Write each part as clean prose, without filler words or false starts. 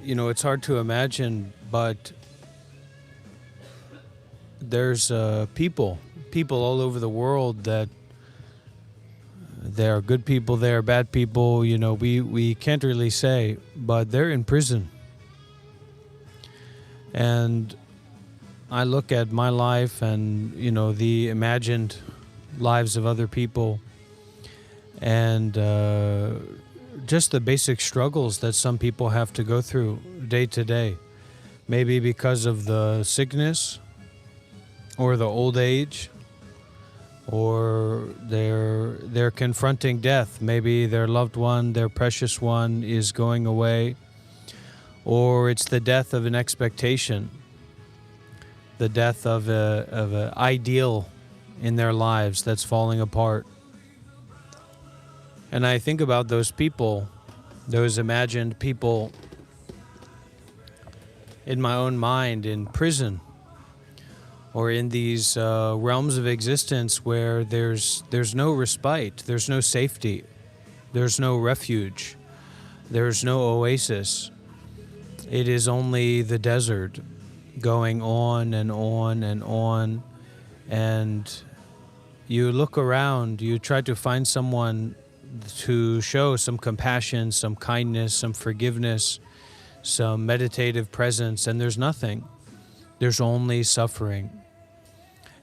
it's hard to imagine, but there's people all over the world that there are good people, there are bad people. We can't really say, but they're in prison. And I look at my life and, the imagined lives of other people, and just the basic struggles that some people have to go through day to day. Maybe because of the sickness or the old age, or they're confronting death. Maybe their loved one, their precious one, is going away, or it's the death of an expectation, the death of a ideal in their lives that's falling apart. And I think about those people, those imagined people in my own mind in prison, or in these realms of existence where there's no respite, there's no safety, there's no refuge, there's no oasis. It is only the desert going on and on and on. And you look around, you try to find someone to show some compassion, some kindness, some forgiveness, some meditative presence, and there's nothing. There's only suffering.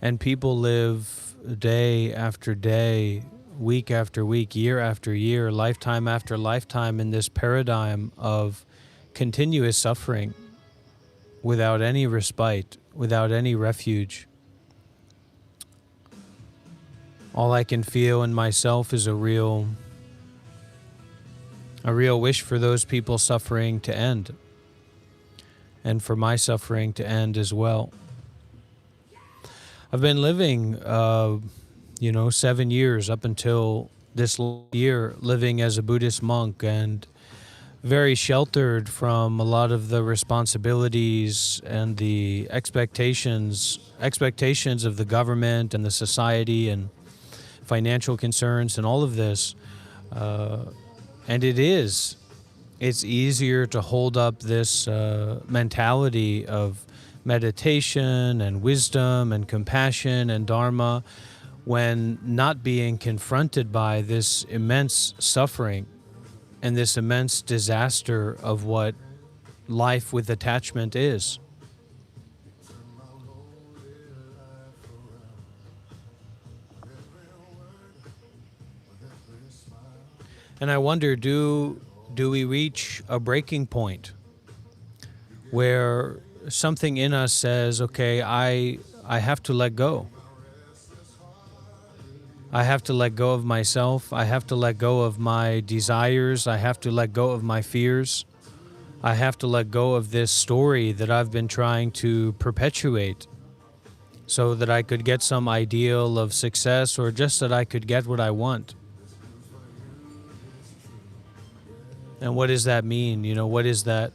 And people live day after day, week after week, year after year, lifetime after lifetime in this paradigm of continuous suffering without any respite, without any refuge. All I can feel in myself is a real wish for those people suffering to end, and for my suffering to end as well. I've been living, 7 years up until this year, living as a Buddhist monk, and very sheltered from a lot of the responsibilities and the expectations of the government and the society, and financial concerns and all of this. And it's easier to hold up this mentality of meditation and wisdom and compassion and dharma when not being confronted by this immense suffering and this immense disaster of what life with attachment is. And I wonder, do we reach a breaking point where something in us says, okay, I have to let go. I have to let go of myself. I have to let go of my desires. I have to let go of my fears. I have to let go of this story that I've been trying to perpetuate so that I could get some ideal of success, or just that I could get what I want. And what does that mean? What is that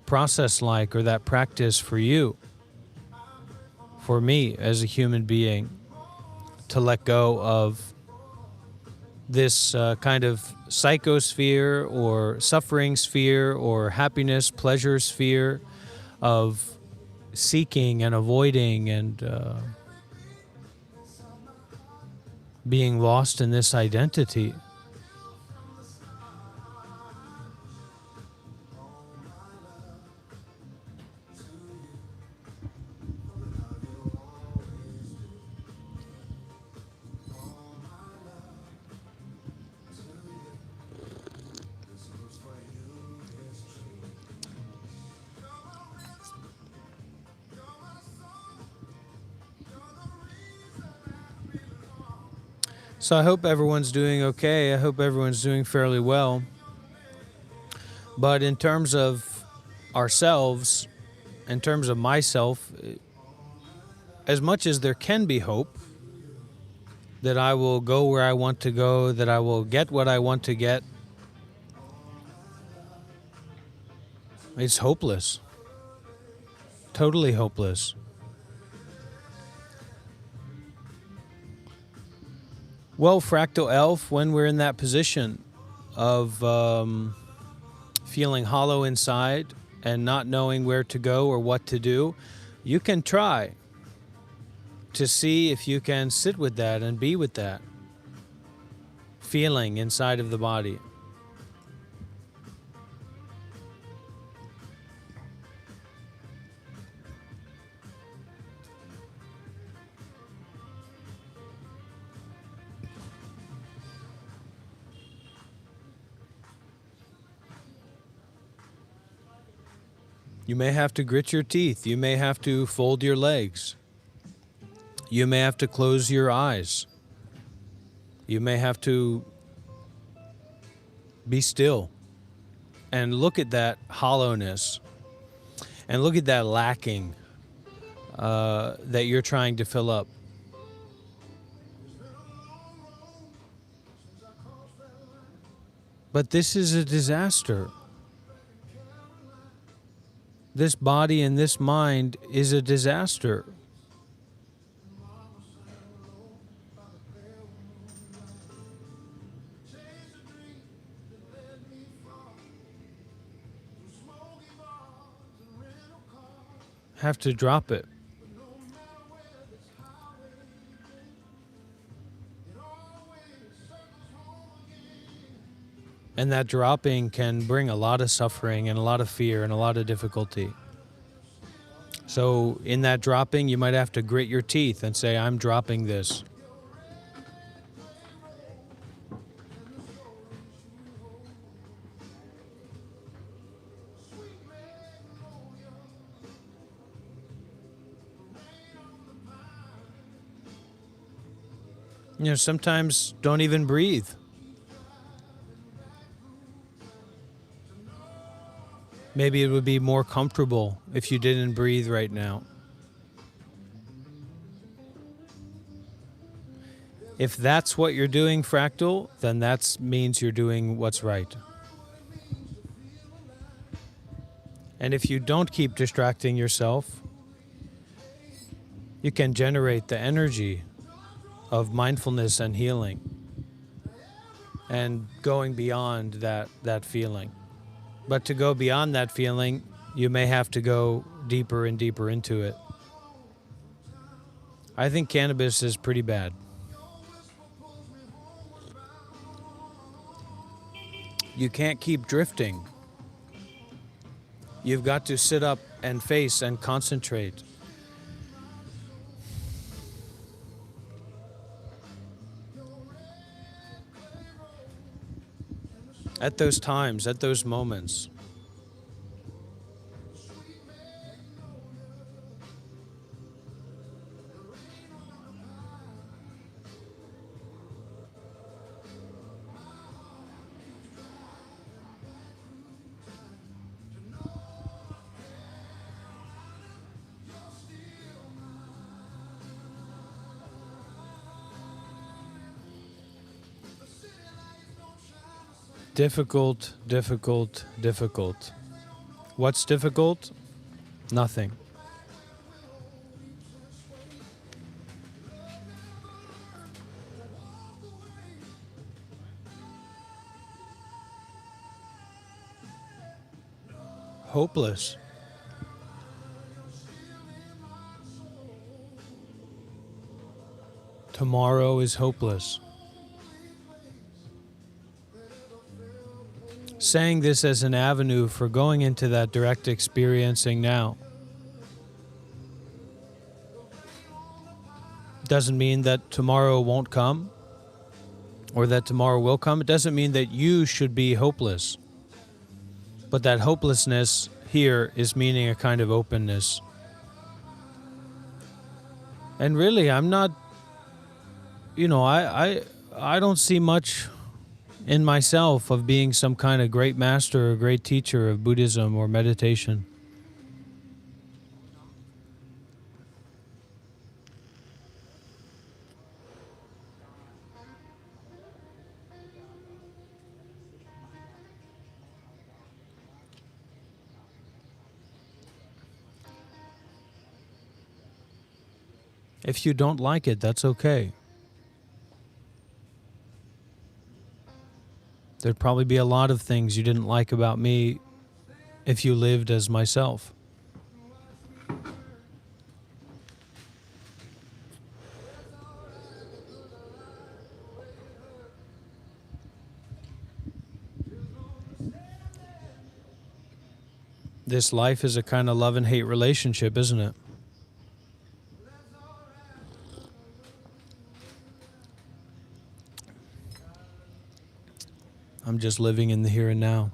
process like, or that practice for you, for me as a human being, to let go of this kind of psychosphere or suffering sphere or happiness, pleasure sphere of seeking and avoiding and being lost in this identity. So I hope everyone's doing okay. I hope everyone's doing fairly well. But in terms of ourselves, in terms of myself, as much as there can be hope that I will go where I want to go, that I will get what I want to get, it's hopeless. Totally hopeless. Well, Fractal Elf, when we're in that position, of feeling hollow inside and not knowing where to go or what to do, you can try to see if you can sit with that and be with that feeling inside of the body. You may have to grit your teeth. You may have to fold your legs. You may have to close your eyes. You may have to be still and look at that hollowness and look at that lacking that you're trying to fill up. But this is a disaster. This body and this mind is a disaster. Have to drop it. And that dropping can bring a lot of suffering and a lot of fear and a lot of difficulty. So in that dropping, you might have to grit your teeth and say, I'm dropping this. You know, sometimes don't even breathe. Maybe it would be more comfortable if you didn't breathe right now. If that's what you're doing, Fractal, then that means you're doing what's right. And if you don't keep distracting yourself, you can generate the energy of mindfulness and healing and going beyond that feeling. But to go beyond that feeling, you may have to go deeper and deeper into it. I think cannabis is pretty bad. You can't keep drifting. You've got to sit up and face and concentrate. At those times, at those moments. Difficult, difficult, difficult. What's difficult? Nothing. Hopeless. Tomorrow is hopeless. Saying this as an avenue for going into that direct experiencing now doesn't mean that tomorrow won't come or that tomorrow will come. It doesn't mean that you should be hopeless. But that hopelessness here is meaning a kind of openness. And really, I'm not, I don't see much in myself of being some kind of great master or great teacher of Buddhism or meditation. If you don't like it, that's okay. There'd probably be a lot of things you didn't like about me if you lived as myself. This life is a kind of love and hate relationship, isn't it? I'm just living in the here and now.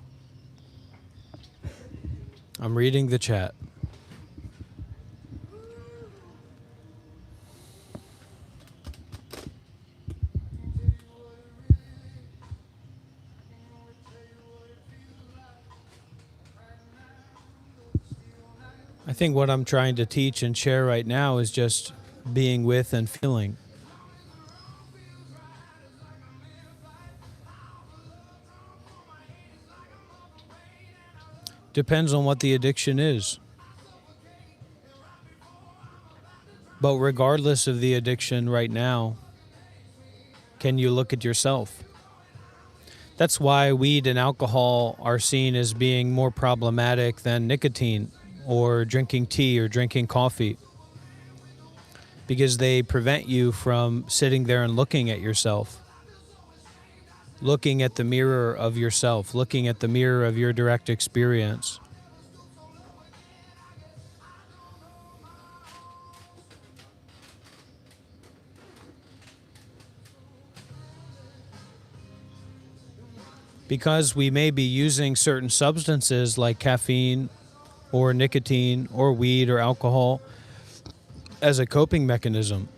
I'm reading the chat. I think what I'm trying to teach and share right now is just being with and feeling. Depends on what the addiction is. But regardless of the addiction right now, can you look at yourself? That's why weed and alcohol are seen as being more problematic than nicotine or drinking tea or drinking coffee, because they prevent you from sitting there and looking at yourself, looking at the mirror of yourself, looking at the mirror of your direct experience. Because we may be using certain substances like caffeine or nicotine or weed or alcohol as a coping mechanism.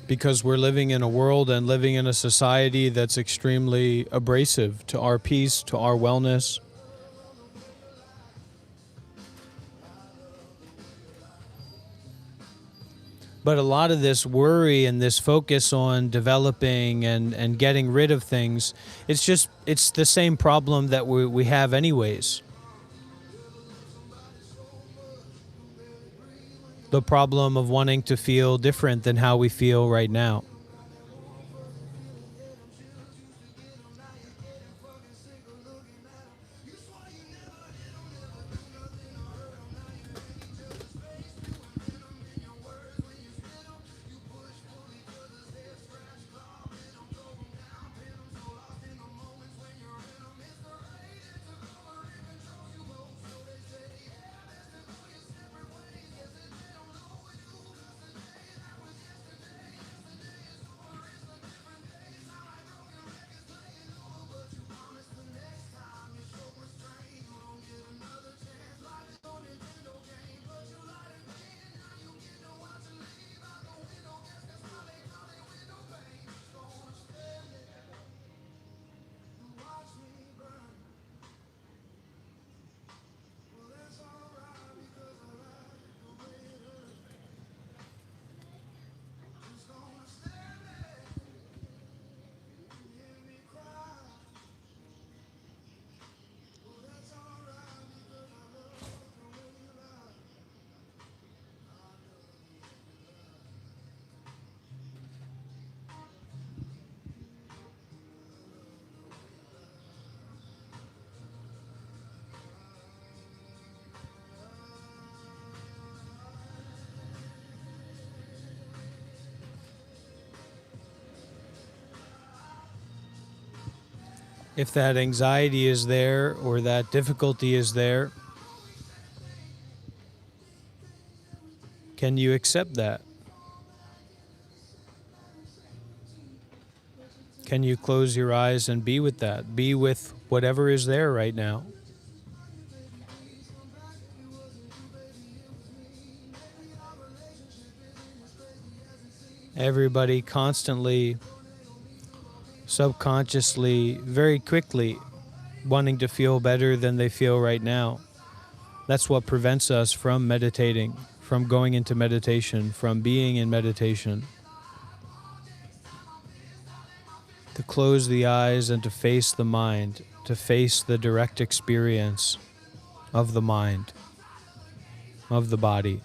Because we're living in a world and living in a society that's extremely abrasive to our peace, to our wellness. But a lot of this worry and this focus on developing and getting rid of things, it's the same problem that we have anyways. The problem of wanting to feel different than how we feel right now. If that anxiety is there or that difficulty is there, can you accept that? Can you close your eyes and be with that? Be with whatever is there right now. Everybody constantly, subconsciously, very quickly wanting to feel better than they feel right now. That's what prevents us from meditating, from going into meditation, from being in meditation. To close the eyes and to face the mind, to face the direct experience of the mind, of the body,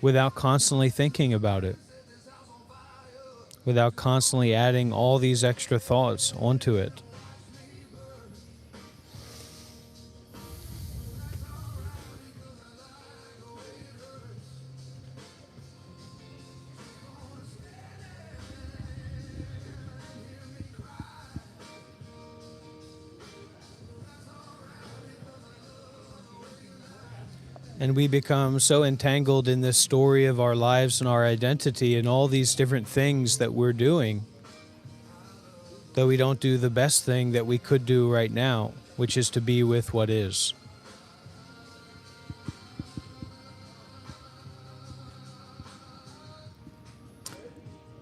without constantly thinking about it. without constantly adding all these extra thoughts onto it. And we become so entangled in this story of our lives and our identity and all these different things that we're doing, that we don't do the best thing that we could do right now, which is to be with what is.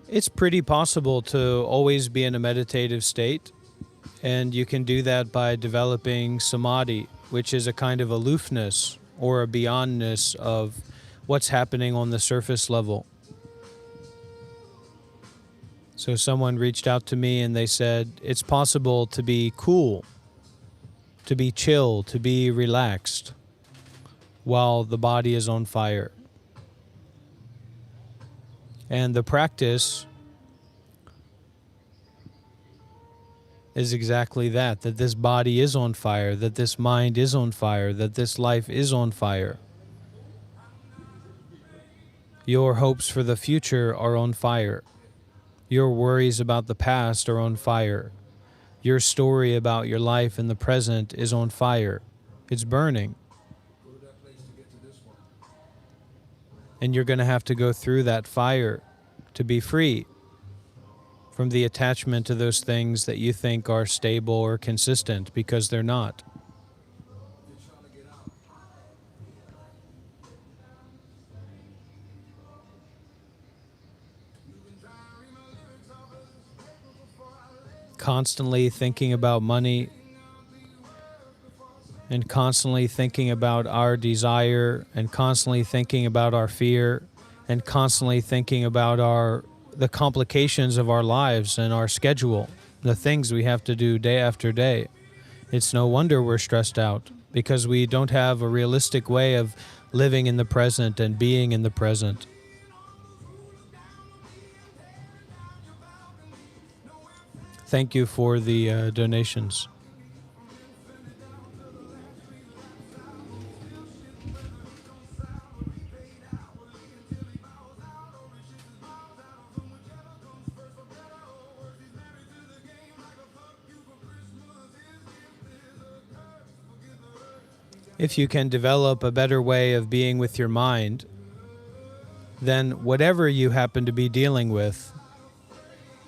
It's pretty possible to always be in a meditative state, and you can do that by developing samadhi, which is a kind of aloofness or a beyondness of what's happening on the surface level. So someone reached out to me and they said, it's possible to be cool, to be chill, to be relaxed while the body is on fire. And the practice is exactly that this body is on fire, that this mind is on fire, that this life is on fire. Your hopes for the future are on fire. Your worries about the past are on fire. Your story about your life in the present is on fire. It's burning. And you're going to have to go through that fire to be free from the attachment to those things that you think are stable or consistent, because they're not. Constantly thinking about money and constantly thinking about our desire and constantly thinking about our fear and constantly thinking about the complications of our lives and our schedule, the things we have to do day after day. It's no wonder we're stressed out, because we don't have a realistic way of living in the present and being in the present. Thank you for the donations. If you can develop a better way of being with your mind, then whatever you happen to be dealing with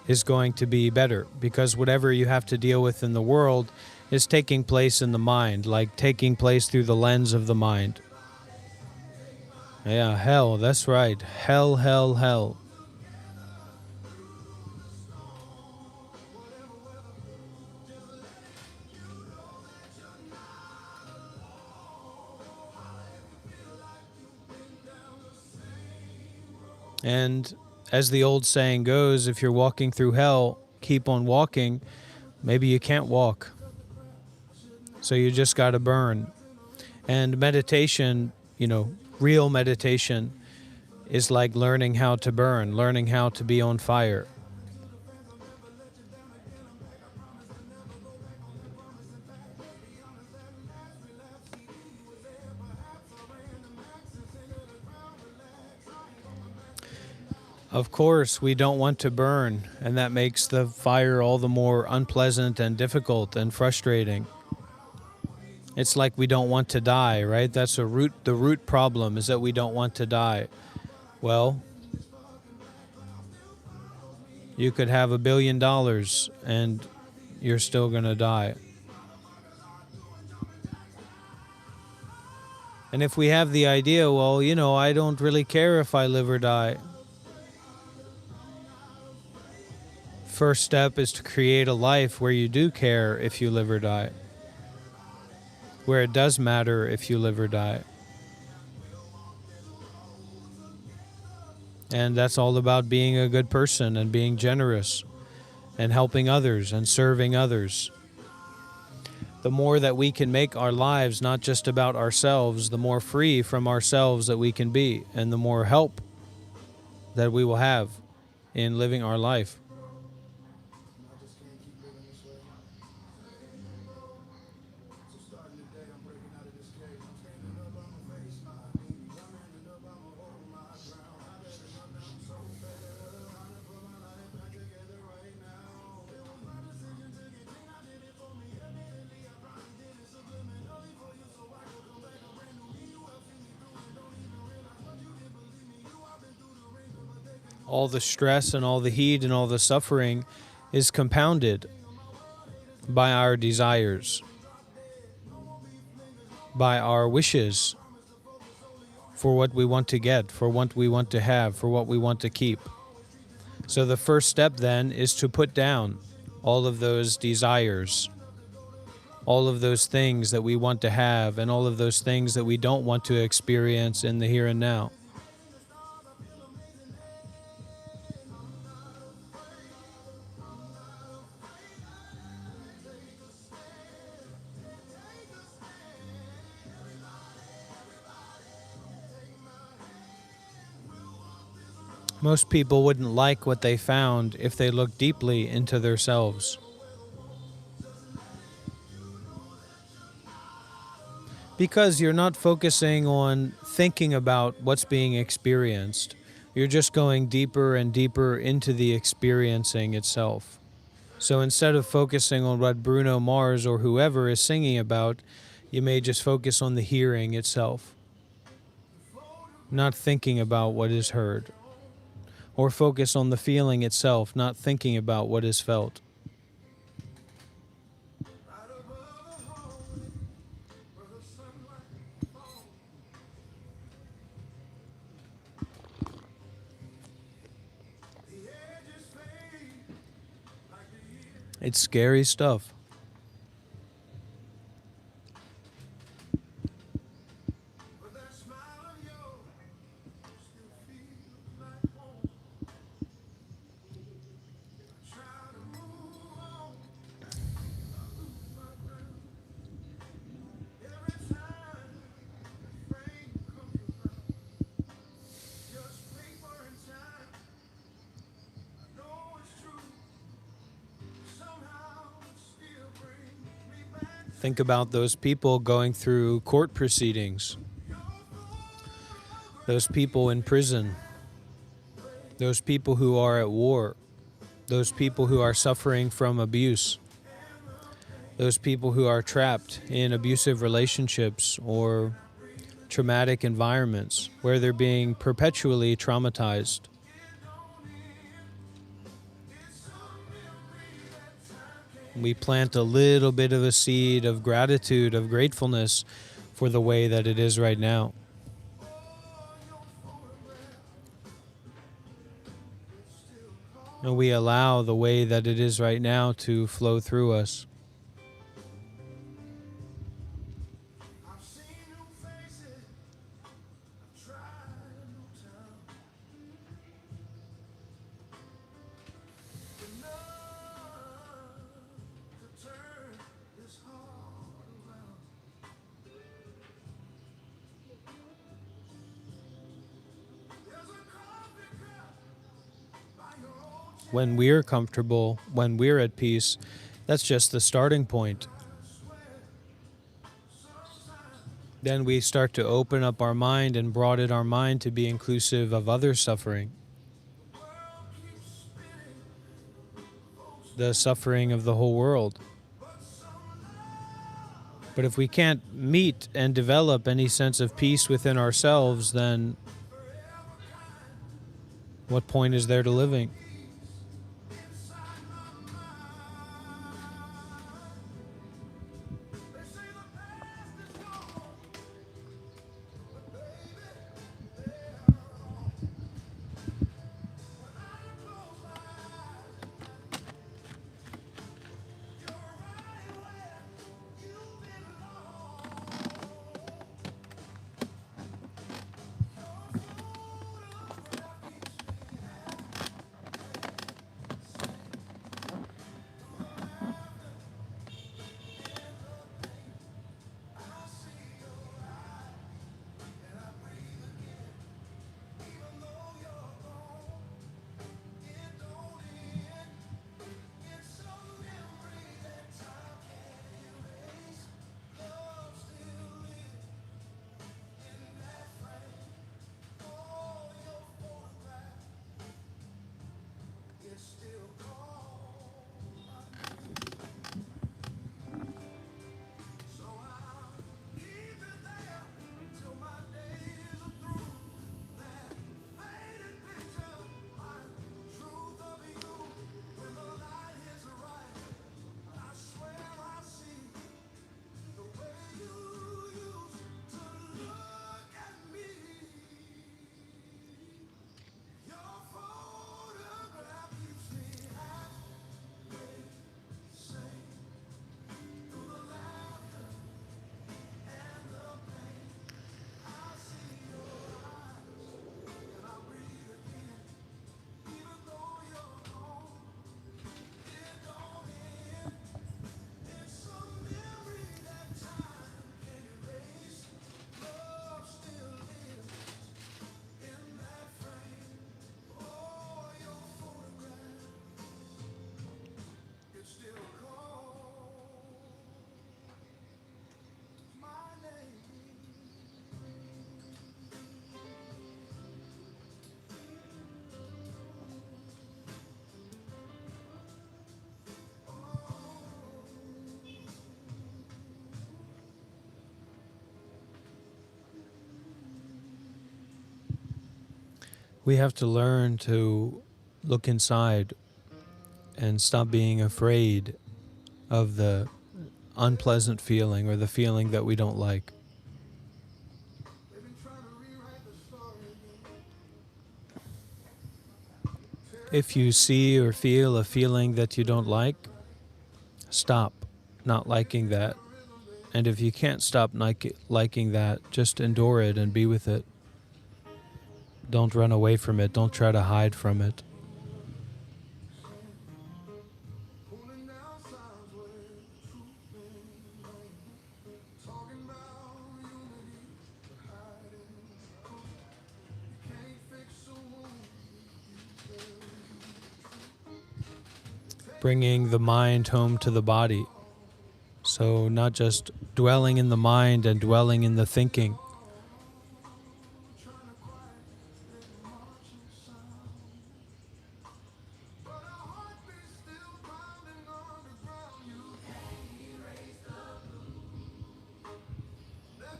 is going to be better, because whatever you have to deal with in the world is taking place in the mind, like taking place through the lens of the mind. Yeah, hell, that's right. Hell, hell, hell. And as the old saying goes, if you're walking through hell, keep on walking. Maybe you can't walk, so you just got to burn. And meditation, real meditation is like learning how to burn, learning how to be on fire. Of course, we don't want to burn, and that makes the fire all the more unpleasant and difficult and frustrating. It's like we don't want to die, right? That's the root problem is that we don't want to die. Well, you could have $1 billion and you're still going to die. And if we have the idea, well, I don't really care if I live or die. First step is to create a life where you do care if you live or die, where it does matter if you live or die. And that's all about being a good person and being generous and helping others and serving others. The more that we can make our lives not just about ourselves, the more free from ourselves that we can be, and the more help that we will have. in living our life. All the stress and all the heat and all the suffering is compounded by our desires, by our wishes for what we want to get, for what we want to have, for what we want to keep. So the first step then is to put down all of those desires, all of those things that we want to have, and all of those things that we don't want to experience in the here and now. Most people wouldn't like what they found if they looked deeply into themselves. Because you're not focusing on thinking about what's being experienced. You're just going deeper and deeper into the experiencing itself. So instead of focusing on what Bruno Mars or whoever is singing about, you may just focus on the hearing itself, not thinking about what is heard. Or focus on the feeling itself, not thinking about what is felt. It's scary stuff. Think about those people going through court proceedings, those people in prison, those people who are at war, those people who are suffering from abuse, those people who are trapped in abusive relationships or traumatic environments where they're being perpetually traumatized. We plant a little bit of a seed of gratitude, of gratefulness for the way that it is right now. And we allow the way that it is right now to flow through us. When we're comfortable, when we're at peace, that's just the starting point. Then we start to open up our mind and broaden our mind to be inclusive of other suffering. The suffering of the whole world. But if we can't meet and develop any sense of peace within ourselves, then what point is there to living? We have to learn to look inside and stop being afraid of the unpleasant feeling or the feeling that we don't like. If you see or feel a feeling that you don't like, stop not liking that. And if you can't stop liking that, just endure it and be with it. Don't run away from it. Don't try to hide from it. Bringing the mind home to the body. So not just dwelling in the mind and dwelling in the thinking.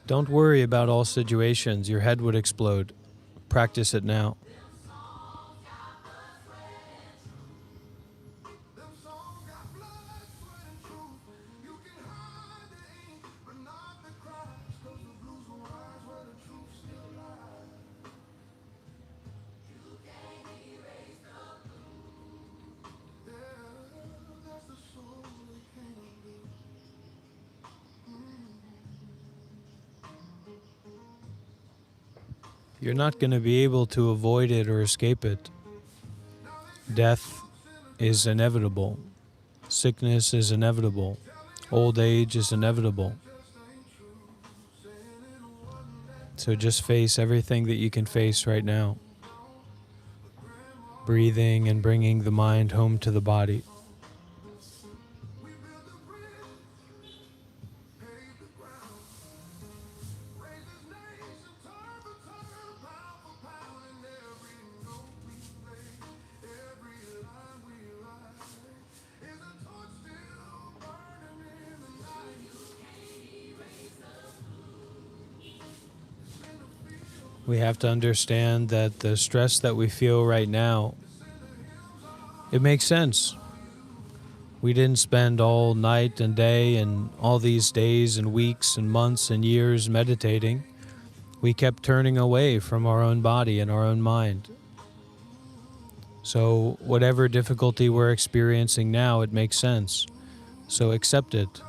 Don't worry about all situations. Your head would explode. Practice it now. You're not going to be able to avoid it or escape it. Death is inevitable. Sickness is inevitable. Old age is inevitable. So just face everything that you can face right now. Breathing and bringing the mind home to the body. We have to understand that the stress that we feel right now, it makes sense. We didn't spend all night and day and all these days and weeks and months and years meditating. We kept turning away from our own body and our own mind. So whatever difficulty we're experiencing now, it makes sense. So accept it.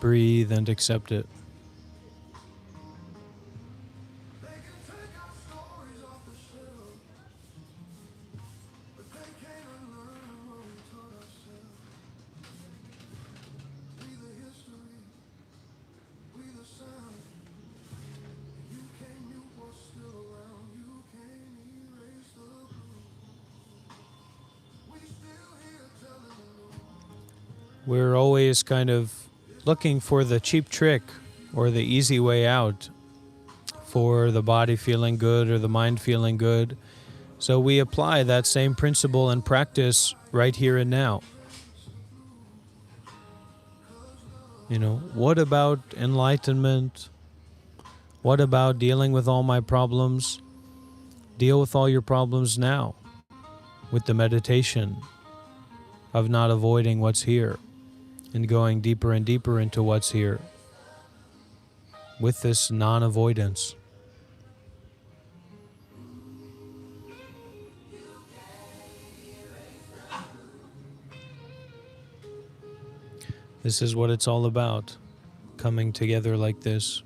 Breathe and accept it. We're always kind of looking for the cheap trick or the easy way out for the body feeling good or the mind feeling good. So we apply that same principle and practice right here and now. What about enlightenment? What about dealing with all my problems? Deal with all your problems now with the meditation of not avoiding what's here and going deeper and deeper into what's here with this non-avoidance. This is what it's all about, coming together like this.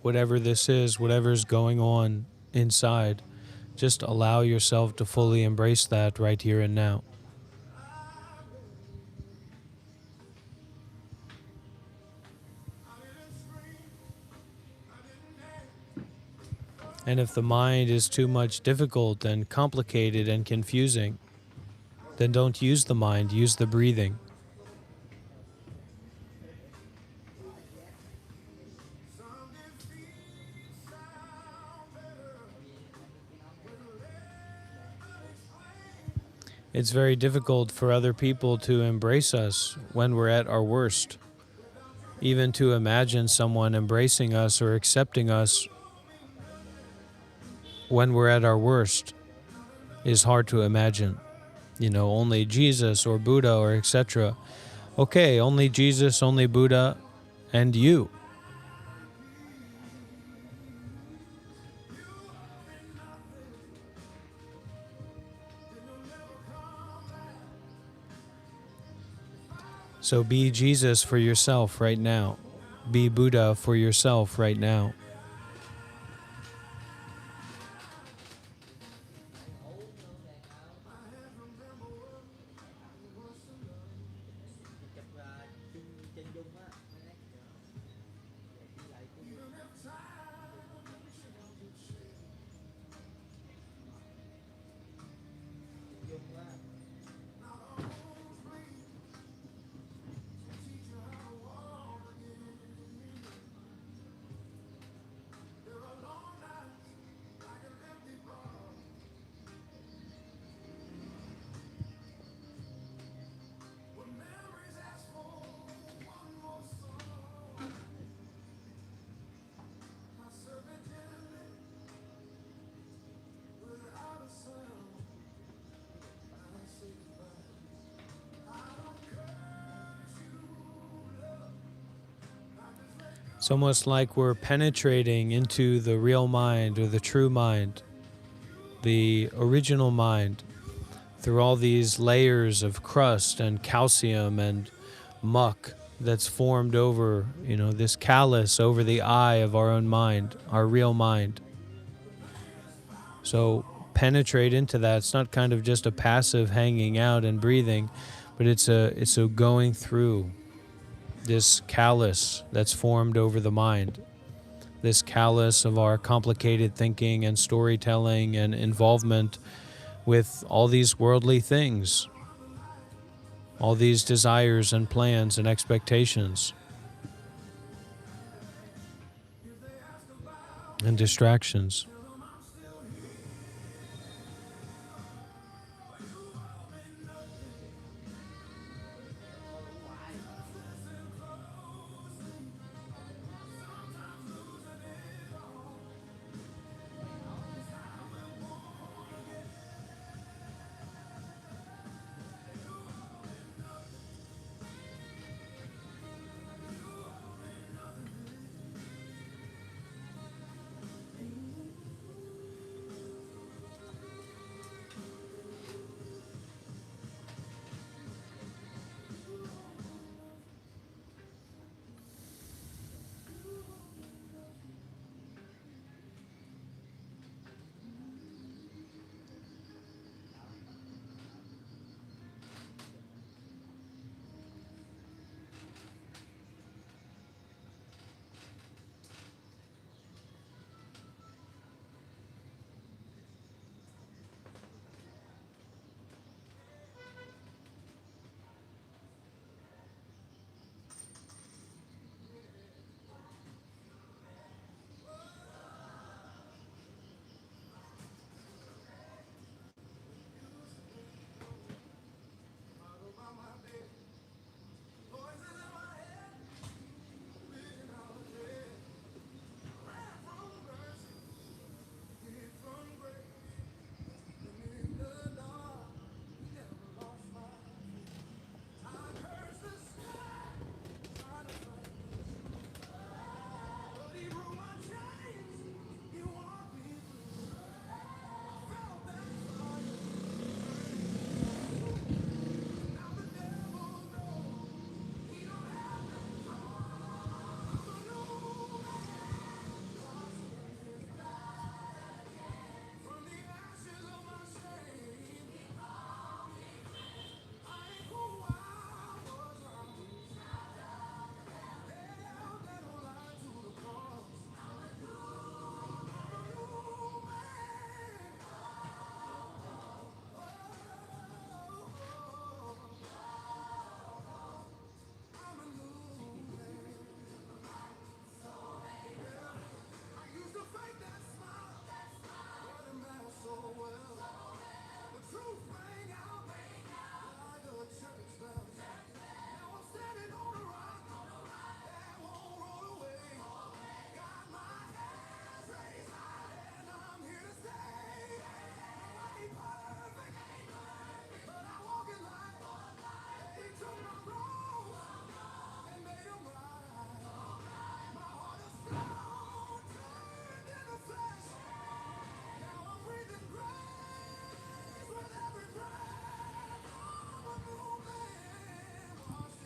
whatever this is, whatever's going on inside. Just allow yourself to fully embrace that right here and now. And if the mind is too much difficult and complicated and confusing, then don't use the mind, use the breathing. It's very difficult for other people to embrace us when we're at our worst. Even to imagine someone embracing us or accepting us when we're at our worst is hard to imagine. You know, only Jesus or Buddha or etc. Okay, only Jesus, only Buddha, and you. So be Jesus for yourself right now. Be Buddha for yourself right now. It's almost like we're penetrating into the real mind or the true mind, the original mind, through all these layers of crust and calcium and muck that's formed over, this callus over the eye of our own mind, our real mind. So penetrate into that. It's not kind of just a passive hanging out and breathing, but it's a going through this callus that's formed over the mind, this callus of our complicated thinking and storytelling and involvement with all these worldly things, all these desires and plans and expectations and distractions.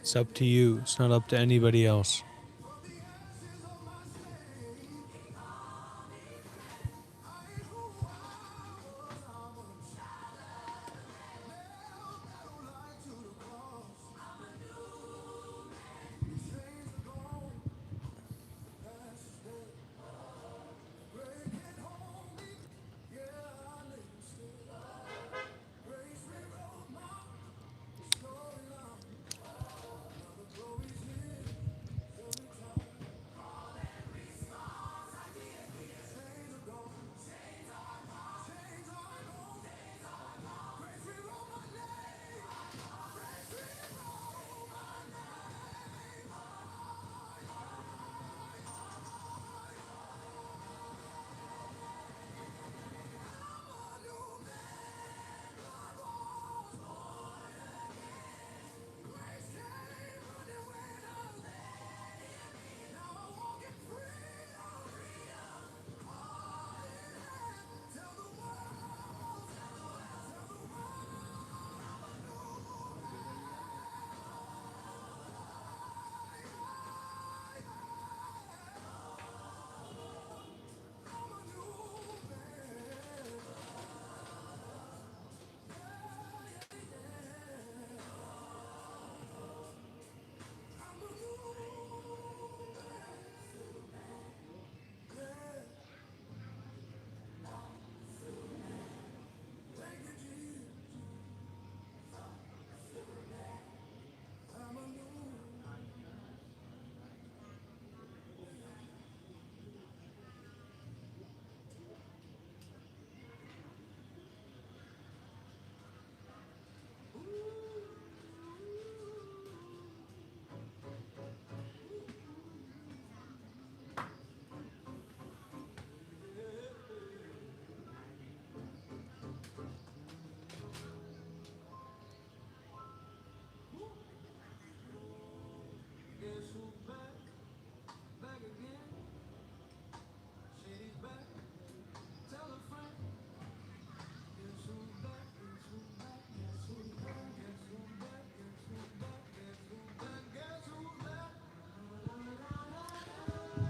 It's up to you. It's not up to anybody else.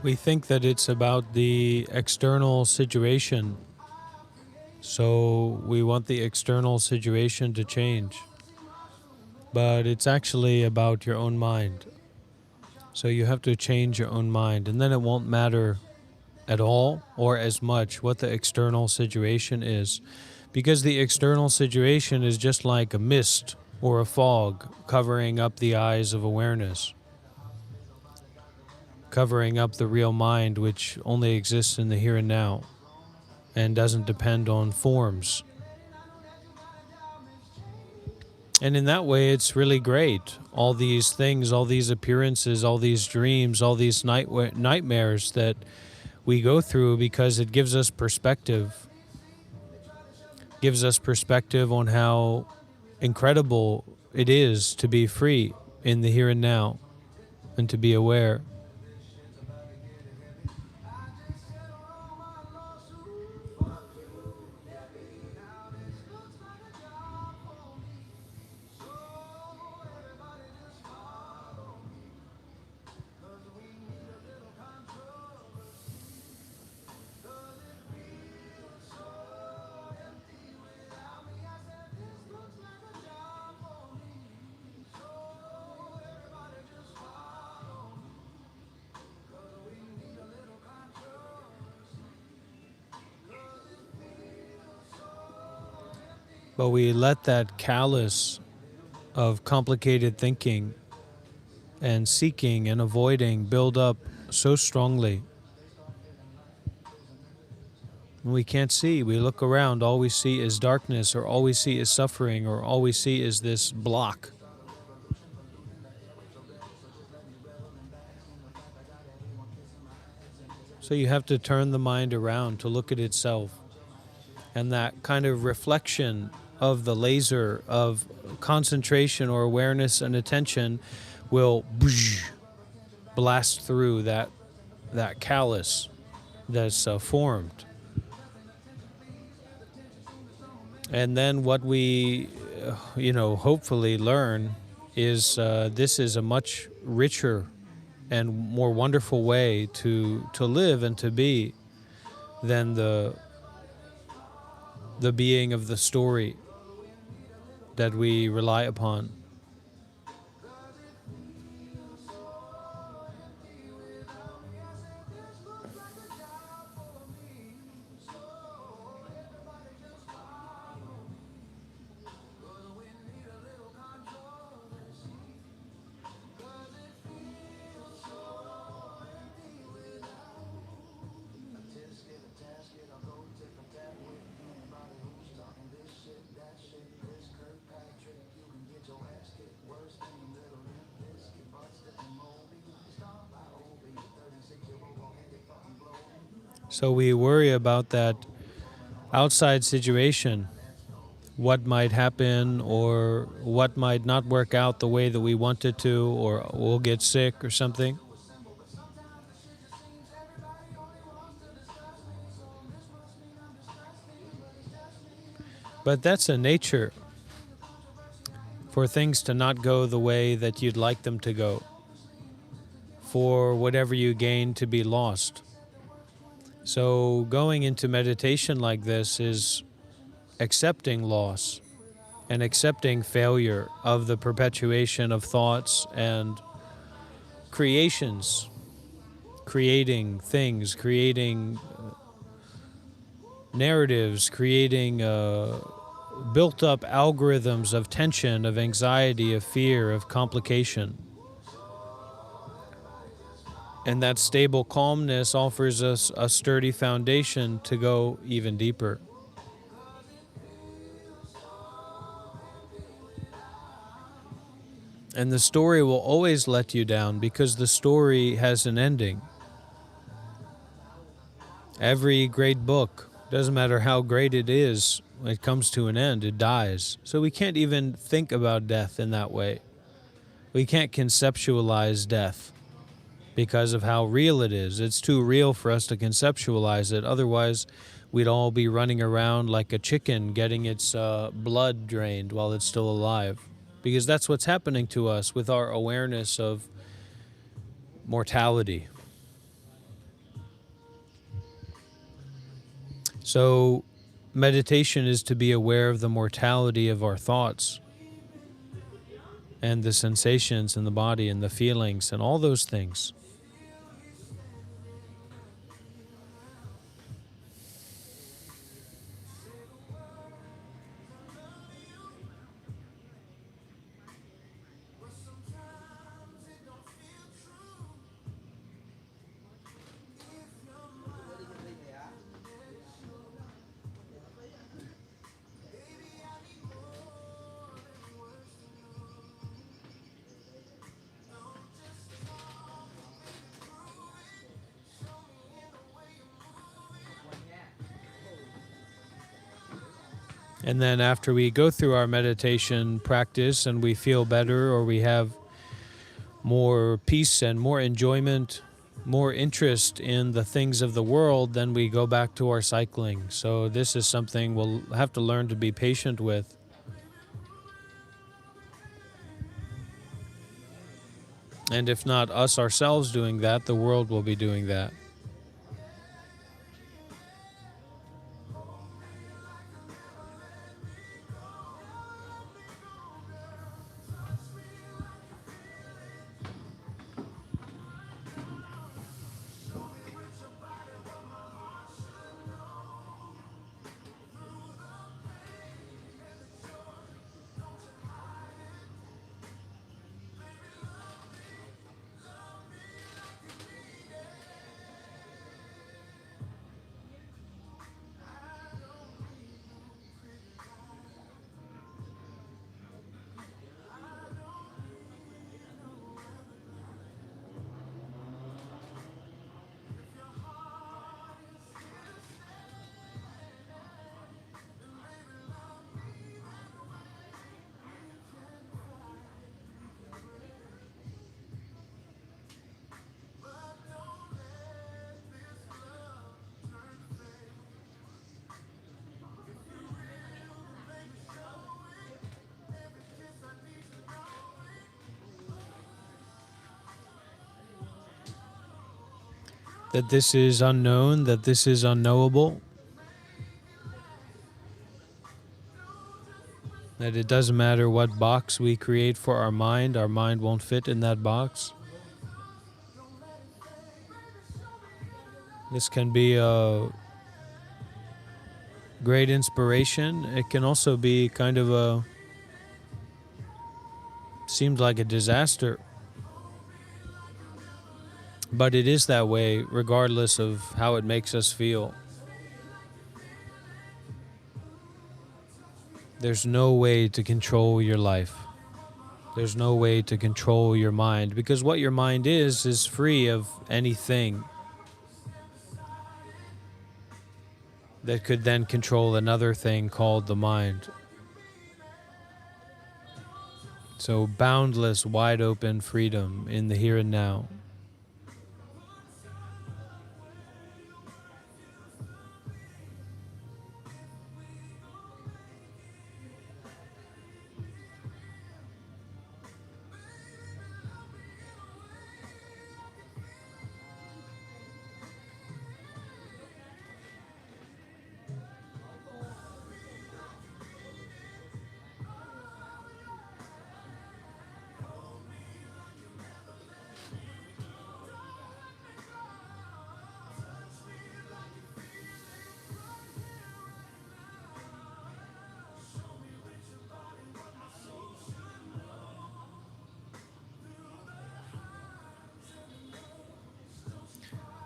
We think that it's about the external situation. So we want the external situation to change. But it's actually about your own mind. So you have to change your own mind, and then it won't matter at all or as much what the external situation is, because the external situation is just like a mist or a fog covering up the eyes of awareness, covering up the real mind, which only exists in the here and now and doesn't depend on forms. And in that way, it's really great. All these things, all these appearances, all these dreams, all these nightmares that we go through, because it gives us perspective. Gives us perspective on how incredible it is to be free in the here and now and to be aware. But we let that callus of complicated thinking and seeking and avoiding build up so strongly. We can't see. We look around, all we see is darkness, or all we see is suffering, or all we see is this block. So you have to turn the mind around to look at itself. And that kind of reflection of the laser of concentration or awareness and attention will blast through that callus that's formed. And then what we, hopefully learn is this is a much richer and more wonderful way to live and to be than the being of the story that we rely upon. So we worry about that outside situation, what might happen or what might not work out the way that we want it to, or we'll get sick or something. But that's a nature for things to not go the way that you'd like them to go, for whatever you gain to be lost. So going into meditation like this is accepting loss and accepting failure of the perpetuation of thoughts and creations, creating things, creating narratives, creating built up algorithms of tension, of anxiety, of fear, of complication. And that stable calmness offers us a sturdy foundation to go even deeper. And the story will always let you down because the story has an ending. Every great book, doesn't matter how great it is, when it comes to an end, it dies. So we can't even think about death in that way. We can't conceptualize death because of how real it is. It's too real for us to conceptualize it. Otherwise, we'd all be running around like a chicken getting its blood drained while it's still alive. Because that's what's happening to us with our awareness of mortality. So meditation is to be aware of the mortality of our thoughts and the sensations in the body and the feelings and all those things. And then after we go through our meditation practice and we feel better, or we have more peace and more enjoyment, more interest in the things of the world, then we go back to our cycling. So this is something we'll have to learn to be patient with. And if not us ourselves doing that, the world will be doing that. that this is unknown, that this is unknowable, that it doesn't matter what box we create for our mind won't fit in that box. This can be a great inspiration. It can also be kind of seemed like a disaster. But it is that way regardless of how it makes us feel. There's no way to control your life. There's no way to control your mind, because what your mind is free of anything that could then control another thing called the mind. So boundless, wide open freedom in the here and now.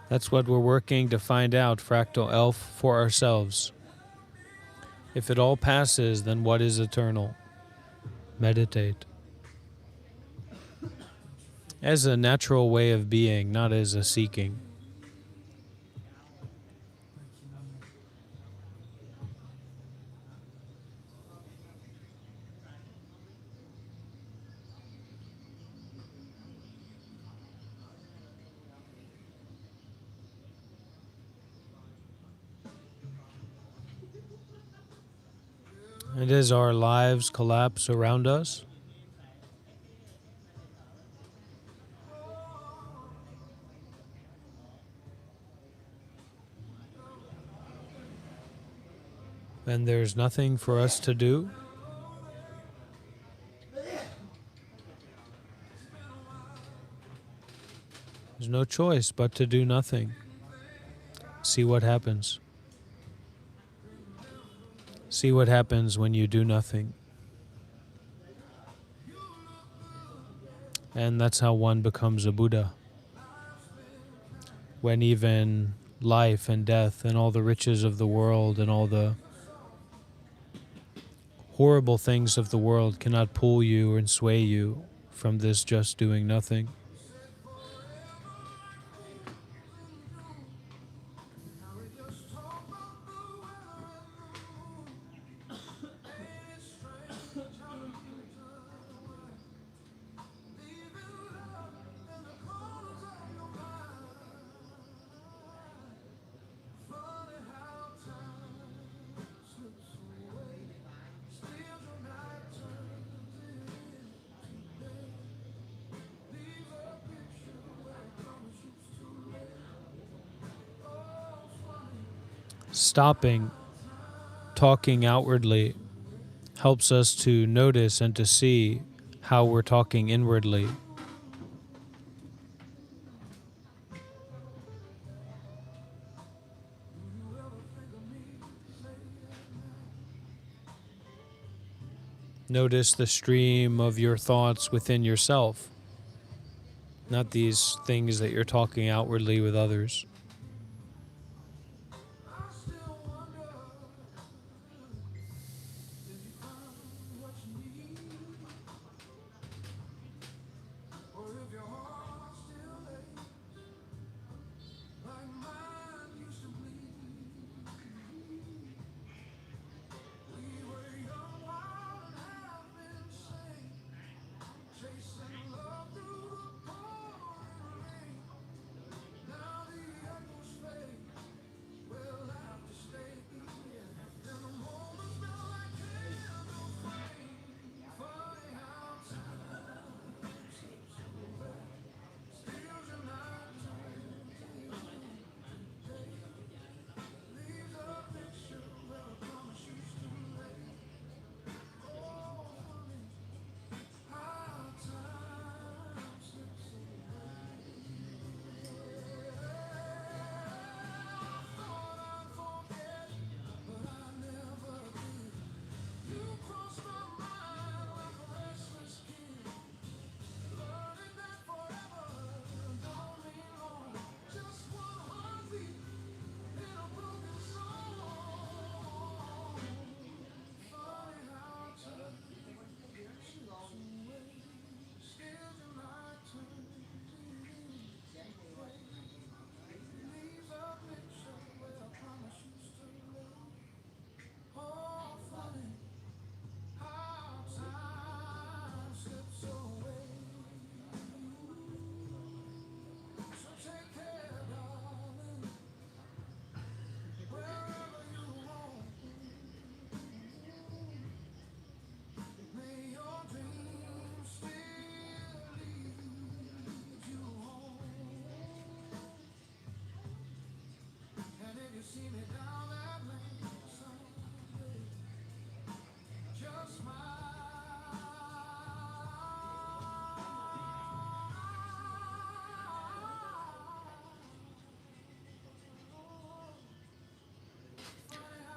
That's what we're working to find out, Fractal Elf, for ourselves. If it all passes, then what is eternal? Meditate. As a natural way of being, not as a seeking. And as our lives collapse around us, and there's nothing for us to do, there's no choice but to do nothing. See what happens. See what happens when you do nothing. And that's how one becomes a Buddha. When even life and death and all the riches of the world and all the horrible things of the world cannot pull you and sway you from this just doing nothing. Stopping, talking outwardly, helps us to notice and to see how we're talking inwardly. Notice the stream of your thoughts within yourself, not these things that you're talking outwardly with others.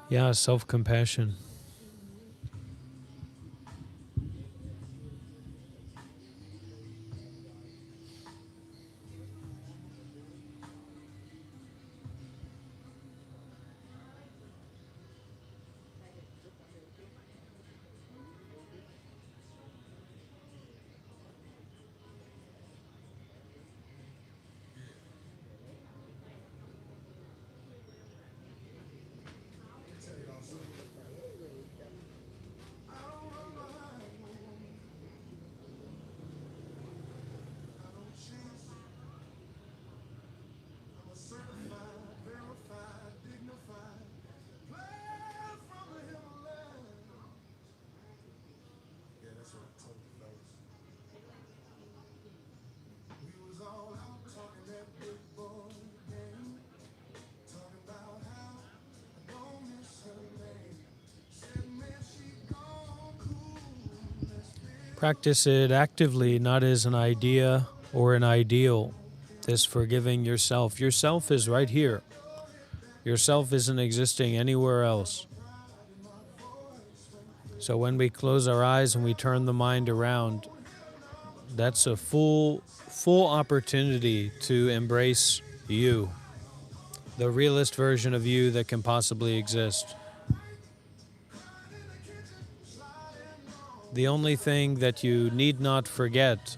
Yeah, self-compassion. Practice it actively, not as an idea or an ideal. This forgiving yourself. Yourself is right here. Yourself isn't existing anywhere else. So when we close our eyes and we turn the mind around, that's a full opportunity to embrace you, the realest version of you that can possibly exist. The only thing that you need not forget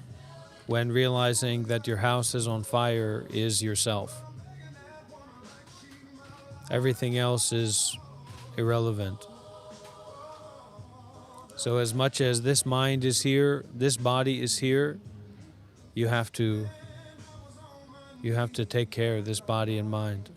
when realizing that your house is on fire is yourself. Everything else is irrelevant. So as much as this mind is here, this body is here, you have to take care of this body and mind.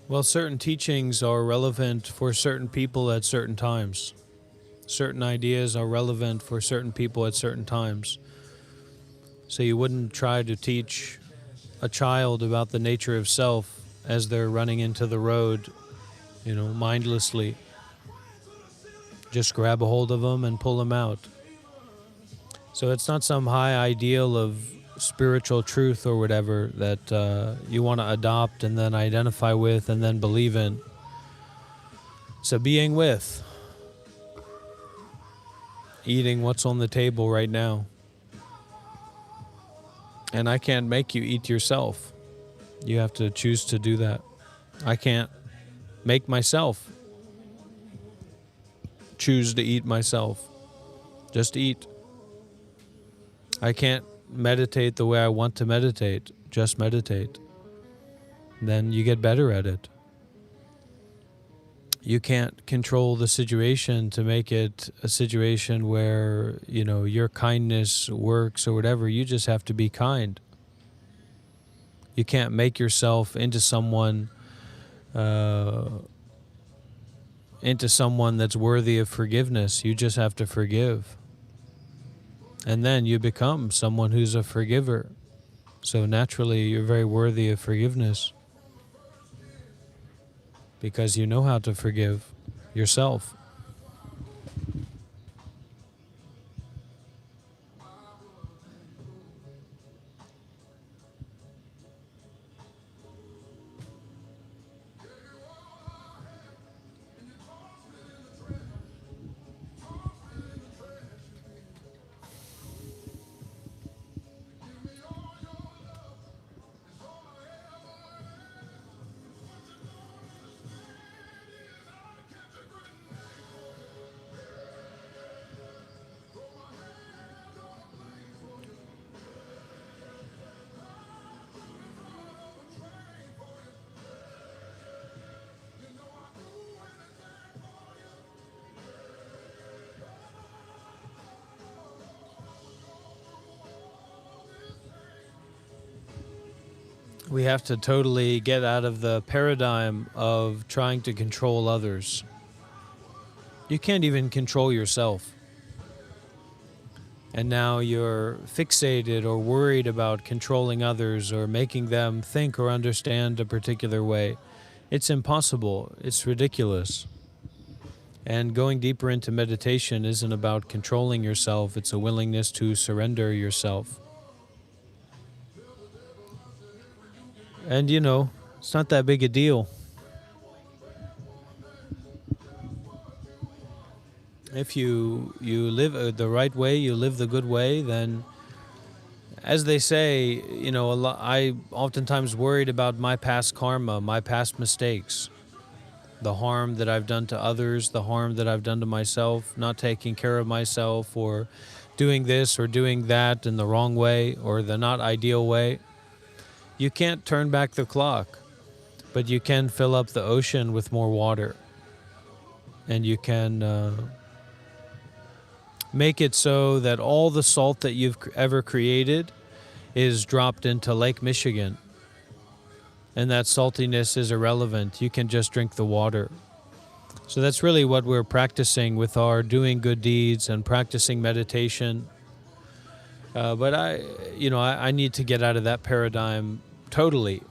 Well, certain teachings are relevant for certain people at certain times. Certain ideas are relevant for certain people at certain times. So you wouldn't try to teach a child about the nature of self as they're running into the road, mindlessly. Just grab a hold of them and pull them out. So it's not some high ideal of spiritual truth or whatever that you want to adopt and then identify with and then believe in. So being with, eating what's on the table right now. And I can't make you eat yourself. You have to choose to do that. I can't make myself choose to eat myself. Just eat. I can't meditate the way I want to meditate. Just meditate. Then you get better at it. You can't control the situation to make it a situation where, your kindness works or whatever. You just have to be kind. You can't make yourself into someone that's worthy of forgiveness. You just have to forgive. And then you become someone who's a forgiver. So naturally, you're very worthy of forgiveness. Because you know how to forgive yourself. We have to totally get out of the paradigm of trying to control others. You can't even control yourself. And now you're fixated or worried about controlling others or making them think or understand a particular way. It's impossible. It's ridiculous. And going deeper into meditation isn't about controlling yourself. It's a willingness to surrender yourself. And it's not that big a deal. If you live the right way, you live the good way, then, as they say, I oftentimes worried about my past karma, my past mistakes, the harm that I've done to others, the harm that I've done to myself, not taking care of myself, or doing this or doing that in the wrong way or the not ideal way. You can't turn back the clock, but you can fill up the ocean with more water. And you can make it so that all the salt that you've ever created is dropped into Lake Michigan. And that saltiness is irrelevant. You can just drink the water. So that's really what we're practicing with our doing good deeds and practicing meditation. But I need to get out of that paradigm totally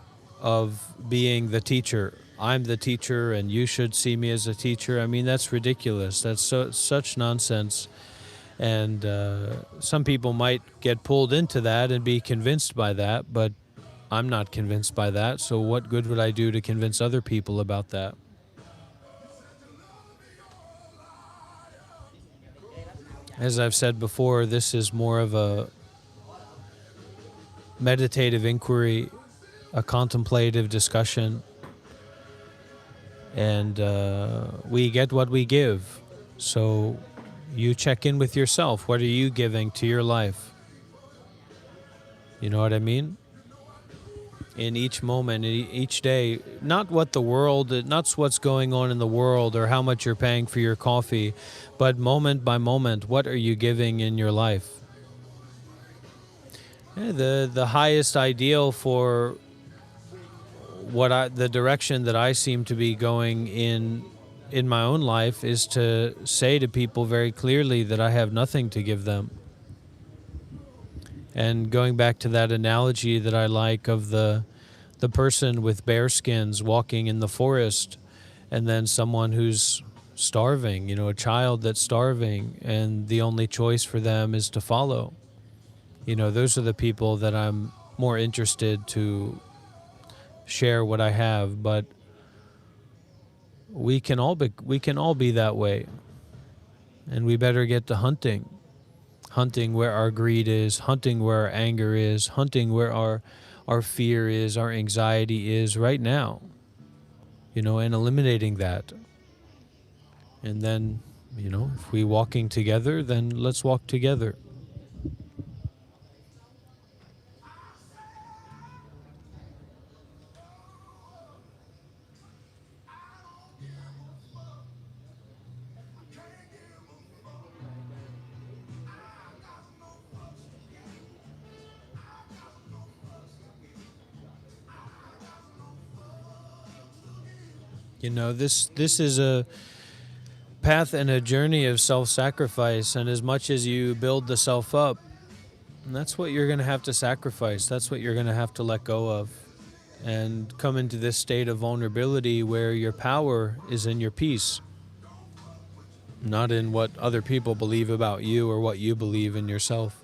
of being the teacher. I'm the teacher and you should see me as a teacher. I mean, that's ridiculous. That's such nonsense. And some people might get pulled into that and be convinced by that, but I'm not convinced by that. So what good would I do to convince other people about that? As I've said before, this is more of a meditative inquiry, a contemplative discussion, and we get what we give. So you check in with yourself. What are you giving to your life? You know what I mean? In each moment, each day, not what the world, not what's going on in the world or how much you're paying for your coffee, but moment by moment, what are you giving in your life? Yeah, the highest ideal for the direction that I seem to be going in my own life is to say to people very clearly that I have nothing to give them. And going back to that analogy that I like of the person with bear skins walking in the forest, and then someone who's starving, a child that's starving, and the only choice for them is to follow. Those are the people that I'm more interested to share what I have. But we can all be that way, and we better get to hunting where our greed is, hunting where our anger is, hunting where our fear is, our anxiety is right now, and eliminating that. And then, if we walking together, then let's walk together. This is a path and a journey of self-sacrifice, and as much as you build the self up, that's what you're going to have to sacrifice. That's what you're going to have to let go of, and come into this state of vulnerability where your power is in your peace, not in what other people believe about you or what you believe in yourself.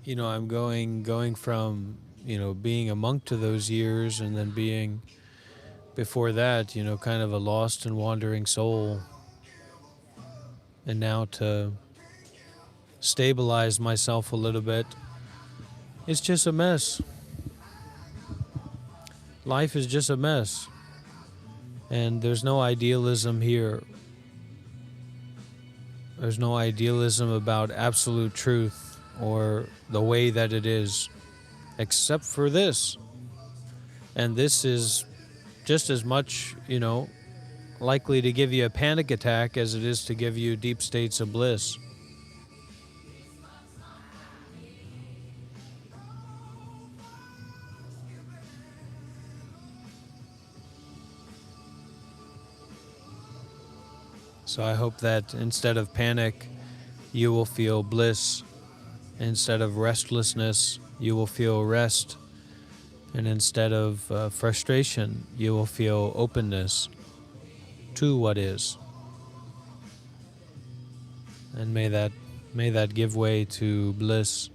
I'm going from being a monk to those years, and then being, before that, kind of a lost and wandering soul. And now to stabilize myself a little bit, it's just a mess. Life is just a mess. And there's no idealism here. There's no idealism about absolute truth or the way that it is, except for this. And this is just as much, likely to give you a panic attack as it is to give you deep states of bliss. So I hope that instead of panic, you will feel bliss. Instead of restlessness, you will feel rest. And instead of frustration, you will feel openness to what is. And may that give way to bliss.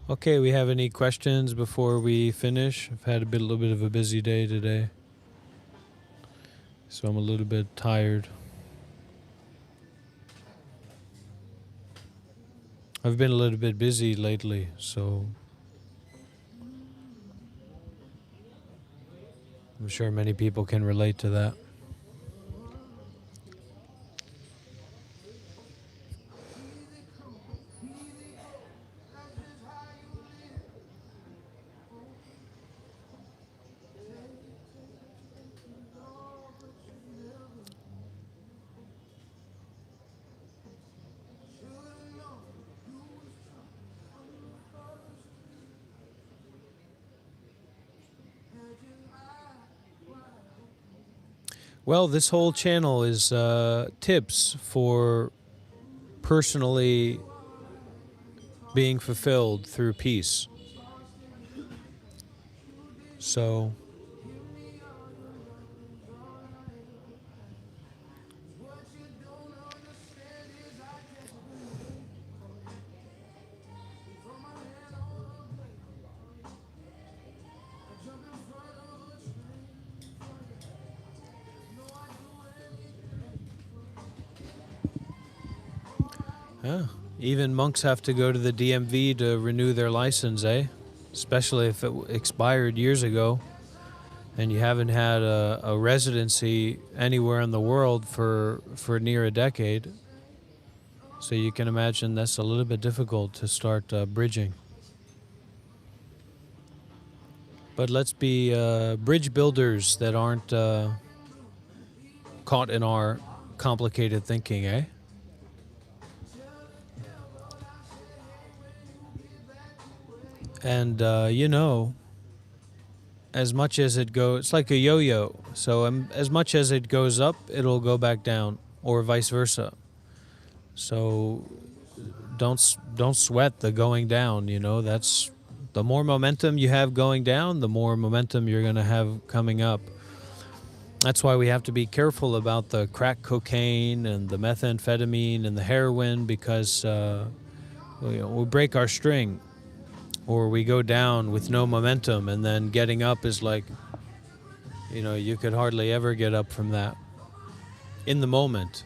Okay, we have any questions before we finish? I've had a little bit of a busy day today, so I'm a little bit tired. I've been a little bit busy lately, so I'm sure many people can relate to that. Well, this whole channel is tips for personally being fulfilled through peace. So, yeah, even monks have to go to the DMV to renew their license, eh? Especially if it expired years ago and you haven't had a residency anywhere in the world for near a decade. So you can imagine that's a little bit difficult to start bridging. But let's be bridge builders that aren't caught in our complicated thinking, eh? And, as much as it goes, it's like a yo-yo. So as much as it goes up, it'll go back down, or vice versa. So don't sweat the going down. That's the more momentum you have going down, the more momentum you're going to have coming up. That's why we have to be careful about the crack cocaine and the methamphetamine and the heroin, because we break our string, or we go down with no momentum, and then getting up is like, you could hardly ever get up from that in the moment.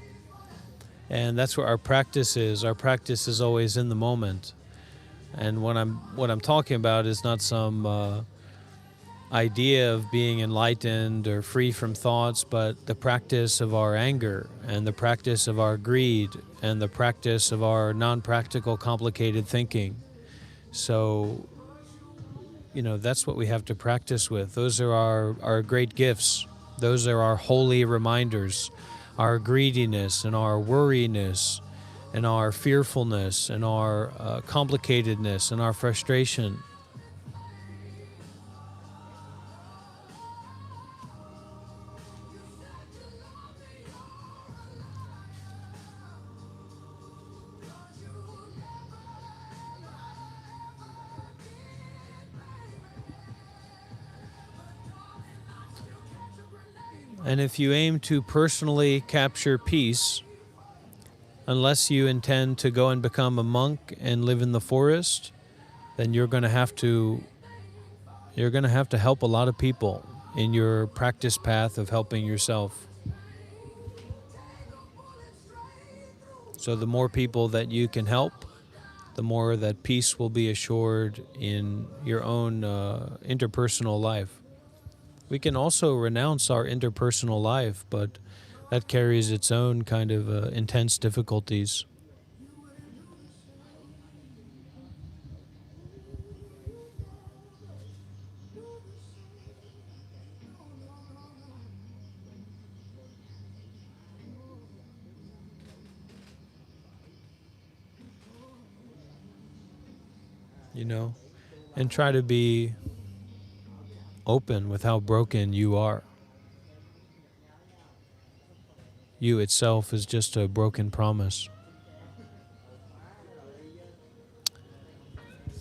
And that's where our practice is. Our practice is always in the moment. And what I'm talking about is not some idea of being enlightened or free from thoughts, but the practice of our anger, and the practice of our greed, and the practice of our non-practical, complicated thinking. So, that's what we have to practice with. Those are our great gifts. Those are our holy reminders. Our greediness and our worriness and our fearfulness and our complicatedness and our frustration. And if you aim to personally capture peace, unless you intend to go and become a monk and live in the forest, then you're going to have to help a lot of people in your practice path of helping yourself. So the more people that you can help, the more that peace will be assured in your own interpersonal life. We can also renounce our interpersonal life, but that carries its own kind of intense difficulties. You know, and try to be open with how broken you are. You itself is just a broken promise.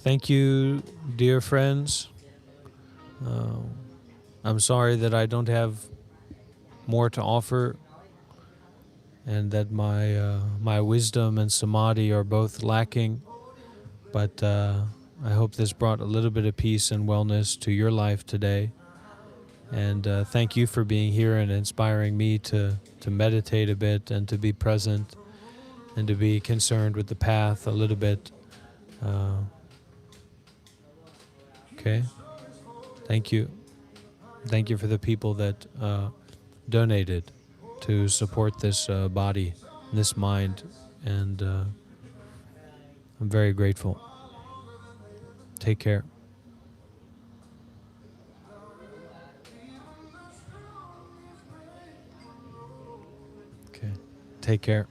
Thank you, dear friends. I'm sorry that I don't have more to offer, and that my wisdom and samadhi are both lacking. But I hope this brought a little bit of peace and wellness to your life today. And thank you for being here and inspiring me to meditate a bit and to be present and to be concerned with the path a little bit. Okay? Thank you. Thank you for the people that donated to support this body, this mind, and I'm very grateful. Take care. Okay. Take care.